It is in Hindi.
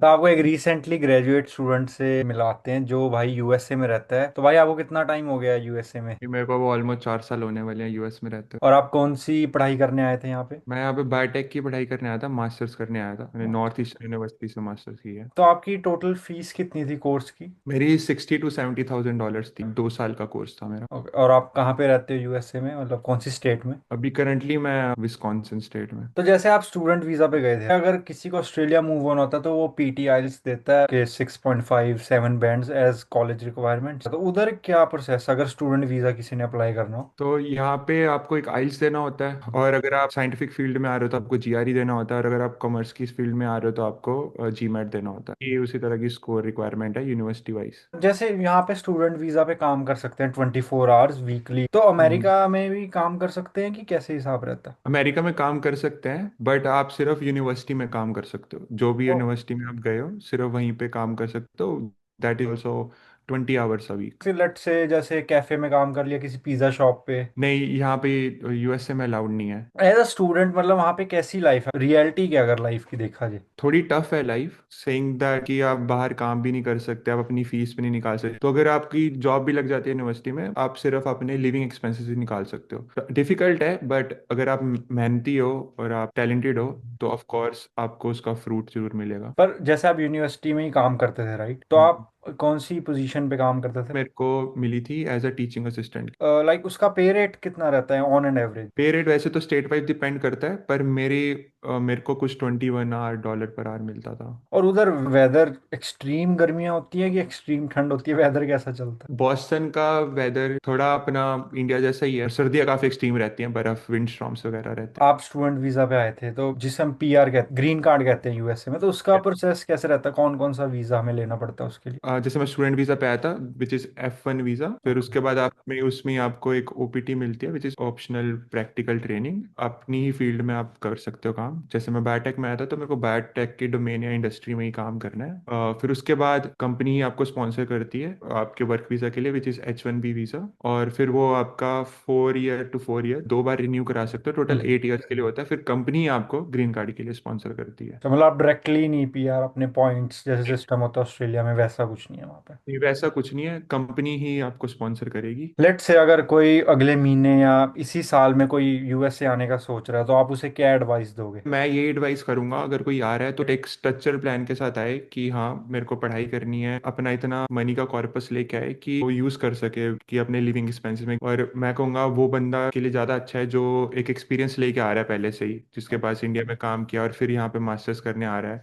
तो आपको एक रिसेंटली ग्रेजुएट स्टूडेंट से मिलाते हैं जो भाई यूएसए में रहता है। तो भाई आपको कितना टाइम हो गया है यूएसए में? ये मेरे को वो ऑलमोस्ट 4 साल होने वाले हैं यूएस में रहते और आप कौन सी पढ़ाई करने आए थे यहाँ पे? हुए। मैं यहाँ पे बायोटेक की पढ़ाई करने आया था, मास्टर्स करने आया था। मैंने नॉर्थ ईस्ट यूनिवर्सिटी से मास्टर्स की है। तो आपकी टोटल फीस कितनी थी कोर्स की? मेरी $60,000 to $70,000 थी। 2 साल का कोर्स था मेरा। ओके, और आप कहाँ पे रहते हो यूएसए में, मतलब कौन सी स्टेट में? अभी करंटली मैं विस्कॉन्सिन स्टेट में। तो जैसे आप स्टूडेंट वीज़ा पे गए थे, अगर किसी को ऑस्ट्रेलिया मूव ऑन होता है तो वो पीटी आइल्स देता है कि 6.5 7 बैंड्स एज कॉलेज रिक्वायरमेंट। तो उधर क्या प्रोसेस अगर स्टूडेंट वीज़ा किसी ने अप्लाई करना हो? तो यहाँ पे आपको एक आइल्स देना होता है, और अगर आप साइंटिफिक फील्ड में आ रहे हो तो आपको जीआरई देना होता है, और अगर आप कॉमर्स की फील्ड में आ रहे हो तो आपको जीमैट देना होता है। ये उसी तरह की स्कोर रिक्वायरमेंट है यूनिवर्सिटी वाइज। जैसे यहाँ पे स्टूडेंट वीज़ा पे काम कर सकते हैं 24 आवर्स वीकली, तो अमेरिका में भी काम कर सकते हैं कि कैसे हिसाब रहता है? अमेरिका में काम कर सकते हैं, बट आप सिर्फ यूनिवर्सिटी में काम कर सकते हो। जो भी यूनिवर्सिटी में आप गए हो सिर्फ वहीं पे काम कर सकते हो। That is also 20 hours a week. Let say जैसे कैफे में काम कर लिया किसी पिज्ज़ा शॉप पे। नहीं, यहाँ पे यूएसए में अलाउड नहीं है। एज अ स्टूडेंट मतलब वहाँ पे कैसी लाइफ है, रियलिटी क्या अगर लाइफ की देखा जाए? थोड़ी टफ है लाइफ, सेइंग दैट कि आप बाहर काम भी नहीं कर सकते, आप अपनी फीस भी नहीं निकाल सकते। तो अगर आपकी जॉब भी लग जाती है यूनिवर्सिटी में, आप सिर्फ अपने लिविंग एक्सपेंसेस ही निकाल सकते हो। डिफिकल्ट है, बट अगर आप मेहनती हो और आप टैलेंटेड हो तो ऑफ कोर्स आपको उसका फ्रूट जरूर मिलेगा। पर जैसे आप यूनिवर्सिटी में ही काम करते थे राइट, तो आप कौन सी पोजीशन पे काम करते थे? मेरे को मिली थी as a teaching assistant. Like उसका पे रेट कितना रहता है on an average? Pay rate वैसे तो स्टेट वाइज डिपेंड करता है, पर मेरे को कुछ $21 पर आवर मिलता था। और उधर वेदर एक्सट्रीम गर्मियाँ होती है कि एक्सट्रीम ठंड होती है, वेदर कैसा चलता है? बॉस्टन का वेदर थोड़ा अपना इंडिया जैसा ही है। सर्दियाँ काफ़ी एक्सट्रीम रहती हैं, बर्फ, विंड स्टॉर्म्स वगैरह रहते आप स्टूडेंट वीजा पे आए थे तो जिसे हम पीआर कहते ग्रीन कार्ड कहते हैं यूएसए में, तो उसका हैं। प्रोसेस कैसे रहता है, कौन कौन सा वीजा हमें लेना पड़ता है उसके लिए? जैसे मैं स्टूडेंट वीज़ा पे आया था, विच इज़ F1 वीज़ा। फिर उसके बाद आप में उसमें आपको एक ओपीटी मिलती है, which is optional practical training. अपनी ही फील्ड में आप कर सकते हो काम। जैसे मैं बायोटेक में आया था तो मेरे को बायोटेक के डोमेन या इंडस्ट्री में ही काम करना है। फिर उसके बाद कंपनी ही आपको स्पॉन्सर करती है आपके वर्क वीज़ा के लिए, विच इज़ H1B वीज़ा। और फिर वो आपका 4 ईयर टू 4 ईयर 2 बार रिन्यू करा सकते हो। टोटल 8 ईयर्स के लिए होता है। फिर कंपनी आपको ग्रीन कार्ड के लिए स्पॉन्सर करती है। तो मतलब आप डायरेक्टली नहीं पीआर, अपने पॉइंट्स जैसे सिस्टम होता है ऑस्ट्रेलिया में वैसा कुछ नहीं है वहाँ पे? नहीं, वैसा कुछ नहीं है, कंपनी ही आपको स्पॉन्सर करेगी। लेट से अगर कोई अगले महीने या इसी साल में कोई यूएसए आने का सोच रहा है तो आप उसे क्या एडवाइस दोगे? मैं ये एडवाइस करूंगा, अगर कोई आ रहा है तो एक स्ट्रक्चर प्लान के साथ आए कि हाँ मेरे को पढ़ाई करनी है, अपना इतना मनी का कॉर्पस लेके आए कि वो यूज कर सके कि अपने लिविंग एक्सपेंसेस में। और मैं कहूँगा वो बंदा के लिए ज़्यादा अच्छा है जो एक एक्सपीरियंस लेके आ रहा है पहले से ही, जिसके पास इंडिया में काम किया और फिर यहाँ पे मास्टर्स करने आ रहा है।